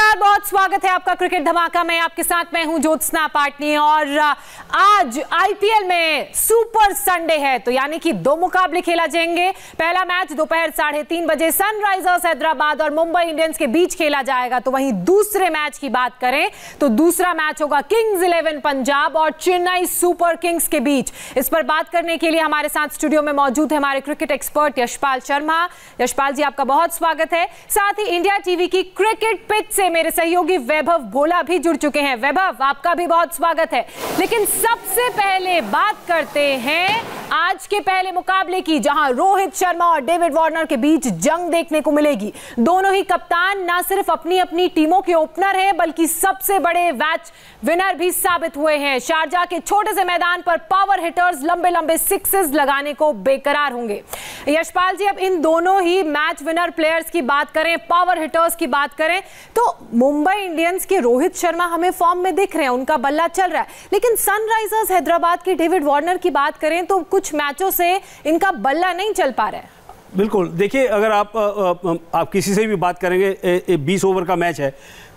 नमस्कार, बहुत स्वागत है आपका क्रिकेट धमाका में। आपके साथ मैं हूं ज्योत्सना पाटनी और आज आईपीएल में सुपर संडे है, तो यानी कि दो मुकाबले खेला जाएंगे। पहला मैच दोपहर 3:30 बजे सनराइजर्स हैदराबाद और मुंबई इंडियंस के बीच खेला जाएगा। तो वहीं दूसरे मैच की बात करें तो दूसरा मैच होगा किंग्स 11 पंजाब और चेन्नई सुपर किंग्स के बीच। इस पर बात करने के लिए हमारे साथ स्टूडियो में मौजूद है हमारे क्रिकेट एक्सपर्ट यशपाल शर्मा। यशपाल जी, आपका बहुत स्वागत है। साथ ही इंडिया टीवी की क्रिकेट पिच से मेरे सहयोगी वैभव भोला भी जुड़ चुके हैं। वैभव, आपका भी बहुत स्वागत है। लेकिन सबसे पहले बात करते हैं आज के पहले मुकाबले की, जहां रोहित शर्मा और डेविड वार्नर के बीच जंग देखने को मिलेगी। दोनों ही कप्तान ना सिर्फ अपनी अपनी टीमों के ओपनर हैं, बल्कि सबसे बड़े मैच विनर भी साबित हुए हैं। शारजाह के छोटे से मैदान पर पावर हिटर्स लंबे लंबे सिक्सेस लगाने को बेकरार होंगे। यशपाल जी, अब इन दोनों ही मैच विनर प्लेयर्स की बात करें, पावर हिटर्स की बात करें, तो मुंबई इंडियंस के रोहित शर्मा हमें फॉर्म में दिख रहे हैं, उनका बल्ला चल रहा है। लेकिन सनराइजर्स हैदराबाद के डेविड वार्नर की बात करें तो कुछ मैचों से इनका बल्ला नहीं चल पा रहा है। बिल्कुल, देखिए, अगर आप किसी से भी बात करेंगे, 20 ओवर का मैच है,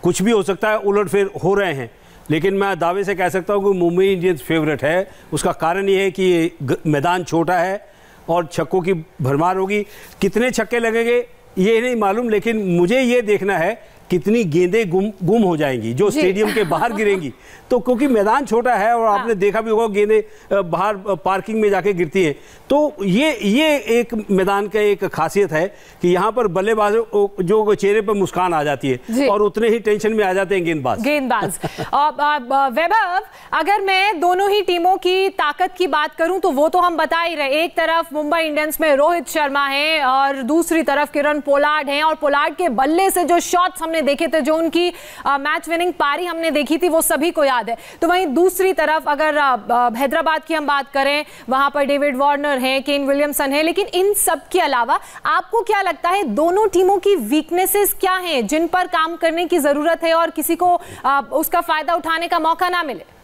कुछ भी हो सकता है, उलटफेर हो रहे हैं। लेकिन मैं दावे से कह सकता हूँ कि मुंबई इंडियंस फेवरेट है। उसका कारण ये है कि मैदान छोटा है और छक्कों की भरमार होगी। कितने छक्के लगेंगे ये नहीं मालूम, लेकिन मुझे ये देखना है कितनी गेंदें गुम हो जाएंगी जो स्टेडियम के बाहर गिरेंगी। तो क्योंकि मैदान छोटा है और आपने देखा भी होगा गेंदें बाहर पार्किंग में जाके गिरती हैं। तो ये एक मैदान का एक खासियत है कि यहाँ पर बल्लेबाज जो चेहरे पर मुस्कान आ जाती है और उतने ही टेंशन में आ जाते हैं गेंदबाज। वैभव, अगर मैं दोनों ही टीमों की ताकत की बात करूं तो वो तो हम बता ही रहे। एक तरफ मुंबई इंडियंस में रोहित शर्मा है और दूसरी तरफ किरण पोलार्ड हैं, और पोलार्ड के बल्ले से जो शॉट्स हमने देखे थे, जो उनकी मैच विनिंग पारी हमने देखी थी, वो सभी को याद है। तो वहीं दूसरी तरफ अगर हैदराबाद की हम बात करें, वहां पर डेविड वार्नर हैं, केन विलियमसन है। लेकिन इन सब के अलावा आपको क्या लगता है दोनों टीमों की वीकनेसेस क्या हैं जिन पर काम करने की जरूरत है और किसी को उसका फायदा उठाने का मौका ना मिले?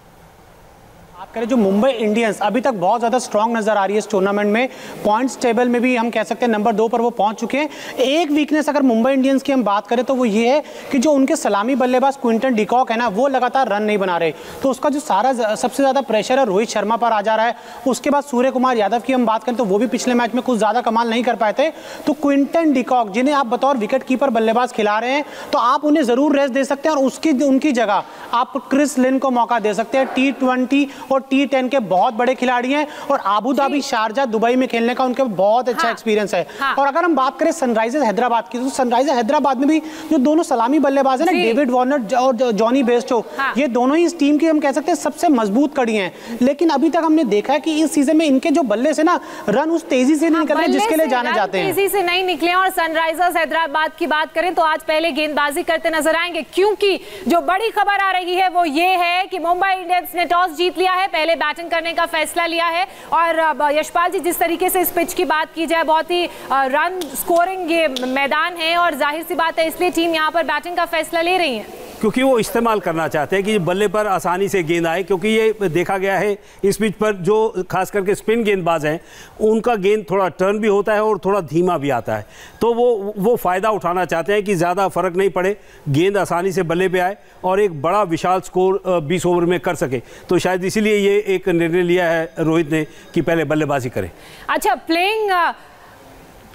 बात करें जो मुंबई इंडियंस अभी तक बहुत ज़्यादा स्ट्रांग नजर आ रही है इस टूर्नामेंट में, पॉइंट्स टेबल में भी हम कह सकते हैं नंबर 2 पर वो पहुंच चुके हैं। एक वीकनेस अगर मुंबई इंडियंस की हम बात करें तो वो ये है कि जो उनके सलामी बल्लेबाज क्विंटन डिकॉक है ना, वो लगातार रन नहीं बना रहे। तो उसका जो सारा सबसे ज़्यादा प्रेशर है रोहित शर्मा पर आ जा रहा है। उसके बाद सूर्य कुमार यादव की हम बात करें तो वो भी पिछले मैच में कुछ ज़्यादा कमाल नहीं कर पाए थे। तो क्विंटन डिकॉक, जिन्हें आप बतौर विकेट कीपर बल्लेबाज खिला रहे हैं, तो आप उन्हें ज़रूर रेस्ट दे सकते हैं और उनकी जगह आप क्रिस लिन को मौका दे सकते हैं। T20 और T10 के बहुत बड़े खिलाड़ी हैं और आबू धाबी, शारजाह, दुबई में खेलने का उनका बहुत अच्छा एक्सपीरियंस है। और अगर हम बात करें सनराइजर्स हैदराबाद की, तो सनराइजर्स हैदराबाद में भी जो दोनों सलामी बल्लेबाज हैं ना, डेविड वार्नर और जॉनी बेस्टो, ये दोनों ही इस टीम की हम कह सकते हैं सबसे मजबूत कड़ी हैं। लेकिन अभी तक हमने देखा है कि इस सीजन में इनके जो बल्ले से ना रन उस तेजी से नहीं निकल रहे जिसके लिए जाने जाते हैं, तेजी से नहीं निकले। और सनराइजर्स हैदराबाद की बात करें तो आज पहले गेंदबाजी करते नजर आएंगे, क्योंकि जो बड़ी खबर आ रही है वो ये है कि मुंबई इंडियंस ने टॉस जीत लिया है, पहले बैटिंग करने का फैसला लिया है। और यशपाल जी, जिस तरीके से इस पिच की बात की जाए, बहुत ही रन स्कोरिंग ये मैदान है और जाहिर सी बात है इसलिए टीम यहां पर बैटिंग का फैसला ले रही है, क्योंकि वो इस्तेमाल करना चाहते हैं कि बल्ले पर आसानी से गेंद आए। क्योंकि ये देखा गया है इस पिच पर जो खास करके स्पिन गेंदबाज हैं, उनका गेंद थोड़ा टर्न भी होता है और थोड़ा धीमा भी आता है। तो वो फ़ायदा उठाना चाहते हैं कि ज़्यादा फर्क नहीं पड़े, गेंद आसानी से बल्ले पे आए और एक बड़ा विशाल स्कोर 20 ओवर में कर सके। तो शायद इसीलिए ये एक निर्णय लिया है रोहित ने कि पहले बल्लेबाजी करें। अच्छा, प्लेइंग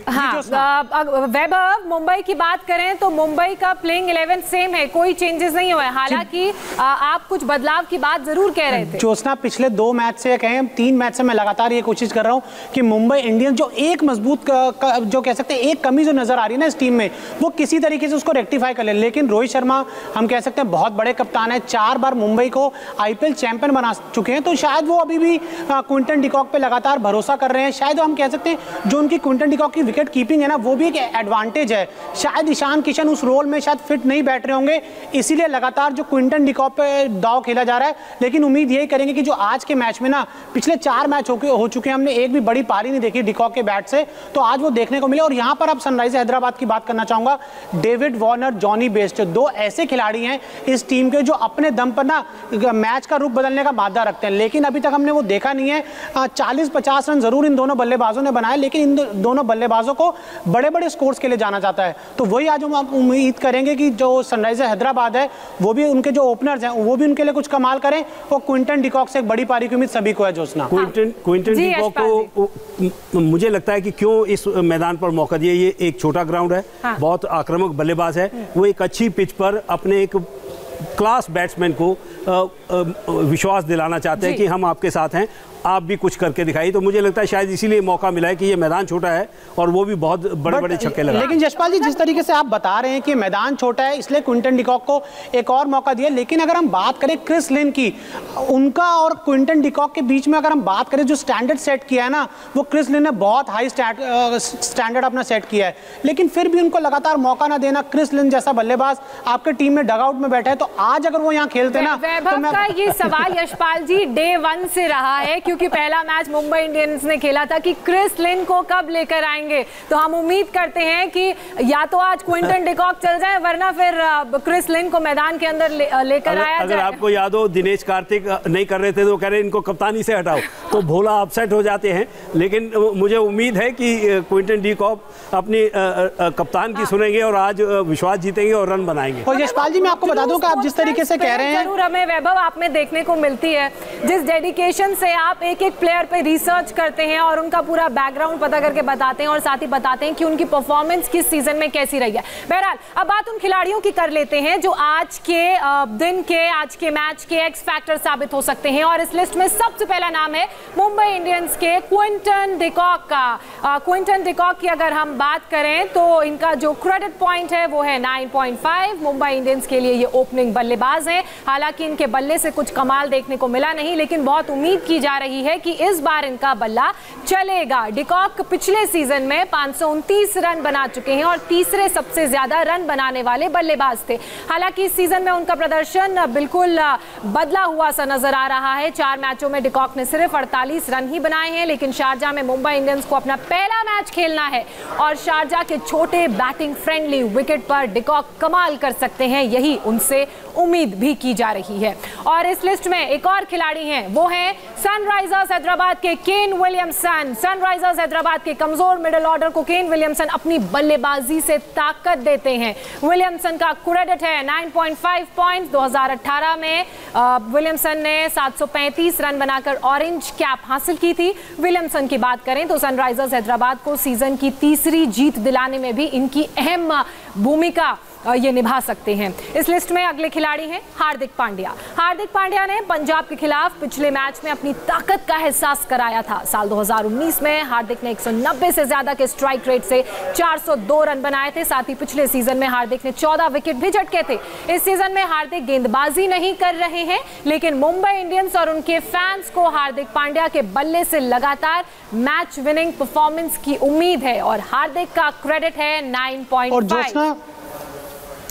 वैभव, मुंबई की बात करें तो मुंबई का प्लेइंग 11 सेम है, कोई चेंजेस नहीं हुआ है। हालांकि आप कुछ बदलाव की बात जरूर कह रहे थे। ज्योत्सना, पिछले 2 मैच से कहें 3 मैच से मैं लगातार ये कोशिश कर रहा हूं कि मुंबई इंडियंस जो एक मजबूत जो कह सकते हैं एक कमी जो नजर आ रही है ना इस टीम में, वो किसी तरीके से उसको रेक्टिफाई कर ले। लेकिन रोहित शर्मा हम कह सकते हैं बहुत बड़े कप्तान है, 4 बार मुंबई को IPL चैंपियन बना चुके हैं। तो शायद वो अभी भी क्विंटन डिकॉक पे लगातार भरोसा कर रहे हैं। शायद हम कह सकते हैं जो उनकी क्विंटन डिकॉक की विकेट कीपिंग है ना, वो भी एक एडवांटेज है। शायद ईशान किशन उस रोल में शायद फिट नहीं बैठ रहे होंगे, इसीलिए लगातार जो क्विंटन डिकॉक पे दाव खेला जा रहा है। लेकिन उम्मीद यही करेंगे कि जो आज के मैच में ना, पिछले 4 मैच हो चुके हैं, हमने एक भी बड़ी पारी नहीं देखी डिकॉक के बैट से, तो आज वो देखने को मिले। और यहाँ पर अब सनराइजर्स हैदराबाद की बात करना चाहूंगा, डेविड वार्नर, जॉनी बेस्टो, 2 ऐसे खिलाड़ी हैं इस टीम के जो अपने दम पर ना मैच का रुख बदलने का मादा रखते हैं। लेकिन अभी तक हमने वो देखा नहीं है। 40-50 रन जरूर इन दोनों बल्लेबाजों ने बनाए, लेकिन इन दोनों बल्लेबाजों गेंदबाजों को बड़े बड़े स्कोर्स के लिए जाना जाता है। तो वही आज हम उम्मीद करेंगे कि जो सनराइजर हैदराबाद है वो भी, उनके जो ओपनर्स हैं वो भी उनके लिए कुछ कमाल करें। और क्विंटन डिकॉक से एक बड़ी पारी की उम्मीद सभी को है। जोत्सना, क्विंटन डिकॉक को मुझे लगता है कि क्यों इस मैदान पर मौका दिया। ये एक छोटा ग्राउंड है, बहुत आक्रामक बल्लेबाज है, वो एक अच्छी पिच पर अपने एक क्लास बैट्समैन को विश्वास दिलाना चाहते हैं कि हम आपके साथ हैं, आप भी कुछ करके दिखाई। तो मुझे लगता है शायद इसीलिए मौका मिला है कि ये मैदान छोटा है और वो भी बहुत बड़े बड़े छक्के लगा। लेकिन यशपाल जी, जिस तरीके से आप बता रहे हैं कि मैदान छोटा है इसलिए क्विंटन डिकॉक को एक और मौका दिया, लेकिन अगर हम बात करें क्रिस लिन की, उनका और क्विंटन डिकॉक के बीच में अगर हम बात करें जो स्टैंडर्ड सेट किया है ना, वो क्रिस लिन ने बहुत हाई स्टैंडर्ड अपना सेट किया है, लेकिन फिर भी उनको लगातार मौका ना देना। क्रिस लिन जैसा बल्लेबाज आपके टीम में डगआउट में बैठा है, तो आज अगर वो यहाँ खेलते ना, वैभव का ये सवाल यशपाल जी डे 1 से रहा है, क्योंकि पहला मैच मुंबई इंडियंस ने खेला था कि क्रिस लिन को कब लेकर आएंगे। तो हम उम्मीद करते हैं कि या तो आज क्विंटन डिकॉक चल जाए, वरना फिर क्रिस लिन को मैदान के अंदर लेकर आया जाए। अगर आपको याद हो, दिनेश कार्तिक नहीं कर रहे थे तो कह रहे इनको कप्तानी से हटाओ, तो भोला अपसेट हो जाते हैं। लेकिन मुझे उम्मीद है कि क्विंटन डिकॉक अपनी कप्तान की सुनेंगे और आज विश्वास जीतेंगे और रन बनाएंगे। और यशपाल जी, मैं आपको बता दूं कि आप जिस तरीके से कह रहे हैं, जरूर हमें वैभव आप में देखने को मिलती है, जिस डेडिकेशन से आप एक एक प्लेयर पे रिसर्च करते हैं और उनका पूरा बैकग्राउंड पता करके बताते हैं और साथ ही बताते हैं कि उनकी परफॉर्मेंस किस सीजन में कैसी रही है। बहरहाल अब बात उन खिलाड़ियों की कर लेते हैं जो आज के दिन के, आज के मैच के एक्स फैक्टर साबित हो सकते हैं। और इस लिस्ट में सबसे पहला नाम है मुंबई इंडियंस के क्विंटन डिकॉक का। क्विंटन डिकॉक की अगर हम बात करें तो इनका जो क्रेडिट पॉइंट है वो है 9.5। मुंबई इंडियंस के लिए ये ओपनिंग बल्लेबाज हैं। हालांकि इनके बल्ले से कुछ कमाल देखने को मिला नहीं, लेकिन बहुत उम्मीद की जा रही है कि इस बार इनका बल्ला चलेगा। डिकॉक पिछले सीजन में 529 रन बना चुके हैं और तीसरे सबसे ज्यादा रन बनाने वाले बल्लेबाज थे। हालांकि इस सीजन में उनका प्रदर्शन बिल्कुल बदला हुआ सा नजर आ रहा है। 4 मैचों में डिकॉक ने सिर्फ 48 रन ही बनाए हैं, लेकिन शारजाह में मुंबई इंडियंस को अपना पहला मैच खेलना है और शारजाह के छोटे बैटिंग फ्रेंडली विकेट पर डिकॉक कमाल कर सकते हैं, यही उनसे उम्मीद भी की जा रही है। और इस लिस्ट में एक और खिलाड़ी हैं, वो हैं सनराइजर्स हैदराबाद के केन विलियमसन। सनराइजर्स हैदराबाद के कमजोर मिडिल ऑर्डर को केन विलियमसन अपनी बल्लेबाजी से ताकत देते हैं। विलियमसन का क्रेडिट है 9.5 पॉइंट। 2018 में विलियमसन ने 735 रन बनाकर ऑरेंज कैप हासिल की थी। विलियमसन की बात करें तो सनराइजर्स हैदराबाद को सीजन की तीसरी जीत दिलाने में भी इनकी अहम भूमिका ये निभा सकते हैं। इस लिस्ट में अगले खिलाड़ी हैं हार्दिक पांड्या। हार्दिक पांड्या ने पंजाब के खिलाफ पिछले मैच में अपनी ताकत का एहसास कराया था। साल 2019 में हार्दिक ने 190 से ज्यादा के स्ट्राइक रेट से 402 रन बनाए थे। साथ ही पिछले सीजन में हार्दिक ने 14 विकेट भी झटके थे। इस सीजन में हार्दिक गेंदबाजी नहीं कर रहे हैं, लेकिन मुंबई इंडियंस और उनके फैंस को हार्दिक पांड्या के बल्ले से लगातार मैच विनिंग परफॉर्मेंस की उम्मीद है और हार्दिक का क्रेडिट है 9.5।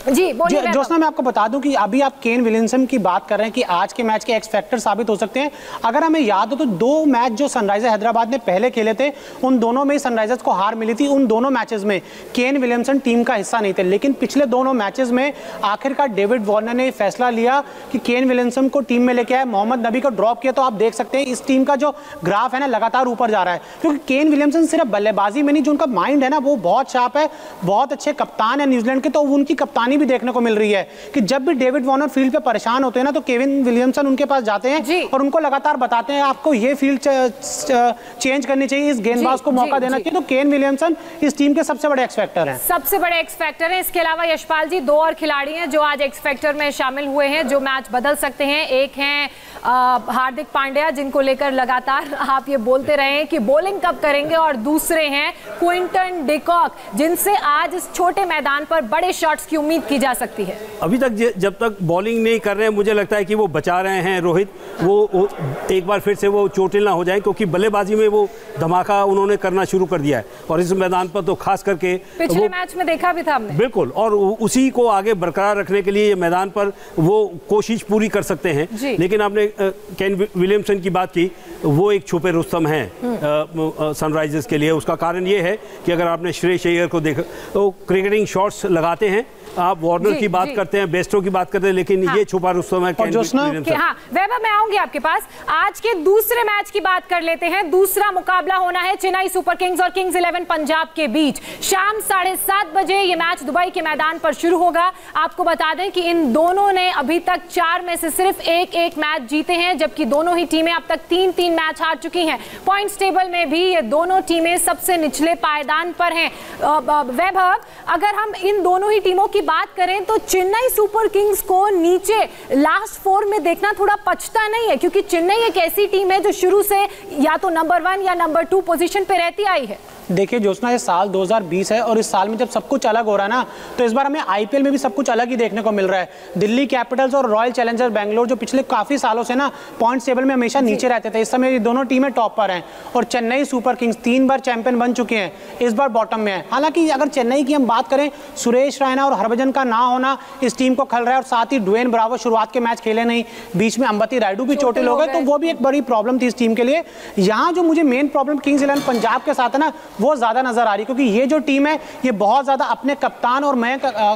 जी बोलिए। जोत्सना, मैं आपको बता दूं कि अभी आप केन विलियमसन की बात कर रहे हैं कि आज के मैच के एक्स फैक्टर साबित हो सकते हैं। अगर हमें याद हो तो 2 मैच जो सनराइजर हैदराबाद ने पहले खेले थे, उन दोनों में सनराइजर्स को हार मिली थी। उन दोनों मैचेस में केन विलियमसन टीम का हिस्सा नहीं थे, लेकिन पिछले दोनों मैचेस में आखिरकार डेविड वार्नर ने फैसला लिया कि केन विलियमसन को टीम में लेके आए, मोहम्मद नबी को ड्रॉप किया। तो आप देख सकते हैं इस टीम का जो ग्राफ है ना, लगातार ऊपर जा रहा है, क्योंकि केन विलियमसन सिर्फ बल्लेबाजी में नहीं, जो उनका माइंड है ना वो बहुत शार्प है। बहुत अच्छे कप्तान है न्यूजीलैंड के, तो उनकी कप्तानी भी देखने को मिल रही है कि जब भी डेविड वार्नर फील्ड पे परेशान होते हैं ना, तो केविन विलियमसन उनके पास जाते हैं और उनको लगातार बताते हैं आपको ये फील्ड चेंज करनी चाहिए, इस गेंदबाज को मौका देना चाहिए। तो केन विलियमसन इस टीम के सबसे बड़े एक्स फैक्टर हैं। सबसे बड़े एक्स फैक्टर हैं। इसके अलावा यशपाल जी 2 और खिलाड़ी हैं जो आज एक्स फैक्टर में शामिल हुए हैं, जो मैच बदल सकते हैं। एक हैं हार्दिक पांड्या, जिनको लेकर लगातार आप ये बोलते रहे हैं कि बॉलिंग कब करेंगे, और दूसरे हैं क्विंटन डिकॉक, जिनसे आज इस छोटे मैदान पर बड़े शॉट्स की उम्मीद की जा सकती है। अभी तक जब तक बॉलिंग नहीं कर रहे हैं, मुझे लगता है कि वो बचा रहे हैं रोहित, वो एक बार फिर से वो चोटिल ना हो जाए, क्योंकि बल्लेबाजी में वो धमाका उन्होंने करना शुरू कर दिया है। और इस मैदान पर तो खास करके पिछले मैच में देखा भी था हमने। बिल्कुल, और उसी को आगे बरकरार रखने के लिए ये मैदान पर वो कोशिश पूरी कर सकते हैं। लेकिन आपने केन विलियमसन की बात की, वो एक छुपे रुस्तम हैं सनराइजर्स के लिए। उसका कारण ये है कि अगर आपने श्रेयस अय्यर को देखा तो क्रिकेटिंग शॉट्स लगाते हैं, आप वार्नर की बात करते हैं, बेस्टो की बात करते हैं, लेकिन ये छुपा रुस्तम है। हाँ वैभव, मैं आऊंगी आपके पास। आज के दूसरे मैच की बात कर लेते हैं। दूसरा मुकाबला होना है चेन्नई सुपर किंग्स और किंग्स 11 पंजाब के बीच। शाम 7:30 बजे ये मैच दुबई के मैदान पर शुरू होगा। आपको बता दें कि इन दोनों ने अभी तक 4 में से सिर्फ एक मैच जीते हैं, जबकि दोनों ही टीमें अब तक 3-3 मैच हार चुकी हैं। पॉइंट्स टेबल में भी ये दोनों टीमें सबसे निचले पायदान पर हैं। वैभव, अगर हम इन दोनों ही टीमों की बात करें तो चेन्नई सुपर किंग्स को नीचे लास्ट 4 में देखना थोड़ा पछता नहीं है, क्योंकि चेन्नई एक ऐसी टीम है जो शुरू से या तो नंबर 1 या नंबर 2 पोजीशन पे रहती आई है। देखिए ज्योत्सना, ये साल 2020 है और इस साल में जब सब कुछ अलग हो रहा है ना, तो इस बार हमें आईपीएल में भी सब कुछ अलग ही देखने को मिल रहा है। दिल्ली कैपिटल्स और रॉयल चैलेंजर्स बेंगलोर जो पिछले काफी सालों से ना पॉइंट्स टेबल में हमेशा नीचे रहते थे, इस समय ये दोनों टीमें टॉप पर हैं। और चेन्नई सुपर किंग्स 3 बार चैंपियन बन चुके हैं, इस बार बॉटम में है। हालांकि अगर चेन्नई की हम बात करें, सुरेश रैना और हरभजन का ना होना इस टीम को खल रहा है, और साथ ही ड्वेन ब्रावो शुरुआत के मैच खेले नहीं, बीच में अंबती रायडू भी चोटिल हो गए, तो वो भी एक बड़ी प्रॉब्लम थी इस टीम के लिए। यहाँ जो मुझे मेन प्रॉब्लम किंग्स 11 पंजाब के साथ है ना, वो ज्यादा नजर आ रही, क्योंकि ये जो टीम है ये बहुत ज्यादा अपने कप्तान और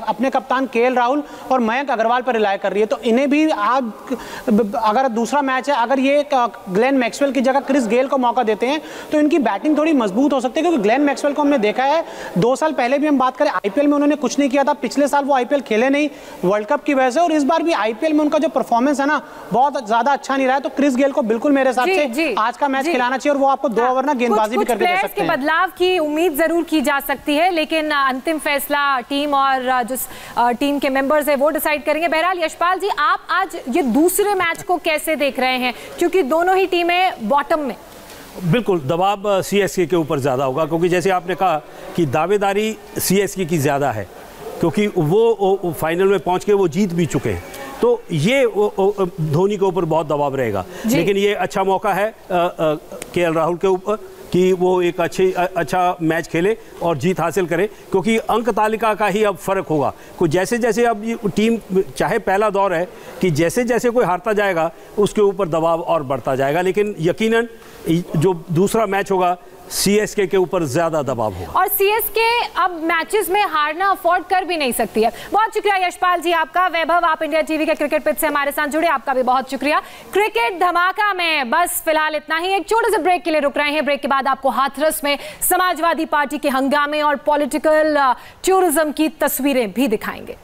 अपने कप्तान केएल राहुल और मयंक अग्रवाल पर रिलाय कर रही है। तो इन्हें भी अगर दूसरा मैच है, अगर ये ग्लेन मैक्सवेल की जगह क्रिस गेल को मौका देते हैं तो इनकी बैटिंग थोड़ी मजबूत हो सकती है, क्योंकि ग्लेन मैक्सवेल को हमने देखा है 2 साल पहले भी हम बात करें आईपीएल में उन्होंने कुछ नहीं किया था, पिछले साल वो आईपीएल खेले नहीं वर्ल्ड कप की वजह से, और इस बार भी आईपीएल में उनका जो परफॉर्मेंस है ना बहुत ज्यादा अच्छा नहीं रहा है। तो क्रिस गेल को बिल्कुल मेरे हिसाब से आज का मैच खिलाना चाहिए, और वो आपको 2 ओवर ना गेंदबाजी भी करके दे सकते हैं। बदलाव की उम्मीद जरूर की जा सकती है, लेकिन अंतिम फैसला टीम और जो टीम के मेंबर्स है वो डिसाइड करेंगे। बहरहाल यशपाल जी, आप आज ये दूसरे मैच को कैसे देख रहे हैं, क्योंकि दोनों ही टीमें बॉटम में? बिल्कुल दबाव सीएसके के ऊपर ज़्यादा होगा, क्योंकि जैसे आपने कहा कि दावेदारी सीएसके की ज़्यादा है, क्योंकि वो फाइनल में पहुंच के वो जीत भी चुके हैं। तो ये धोनी के ऊपर बहुत दबाव रहेगा, लेकिन ये अच्छा मौका है केएल राहुल के ऊपर कि वो एक अच्छा मैच खेले और जीत हासिल करे, क्योंकि अंक तालिका का ही अब फर्क होगा। कोई जैसे जैसे अब ये टीम, चाहे पहला दौर है कि जैसे जैसे कोई हारता जाएगा उसके ऊपर दबाव और बढ़ता जाएगा, लेकिन यकीनन जो दूसरा मैच होगा सीएसके के ऊपर ज्यादा दबाव होगा, और सीएसके अब मैचेस में हारना अफोर्ड कर भी नहीं सकती है। बहुत शुक्रिया यशपाल जी आपका। वैभव, आप इंडिया टीवी के क्रिकेट पिच से हमारे साथ जुड़े, आपका भी बहुत शुक्रिया। क्रिकेट धमाका में बस फिलहाल इतना ही। एक छोटे से ब्रेक के लिए रुक रहे हैं, ब्रेक के बाद आपको हाथरस में समाजवादी पार्टी के हंगामे और पॉलिटिकल टूरिज्म की तस्वीरें भी दिखाएंगे।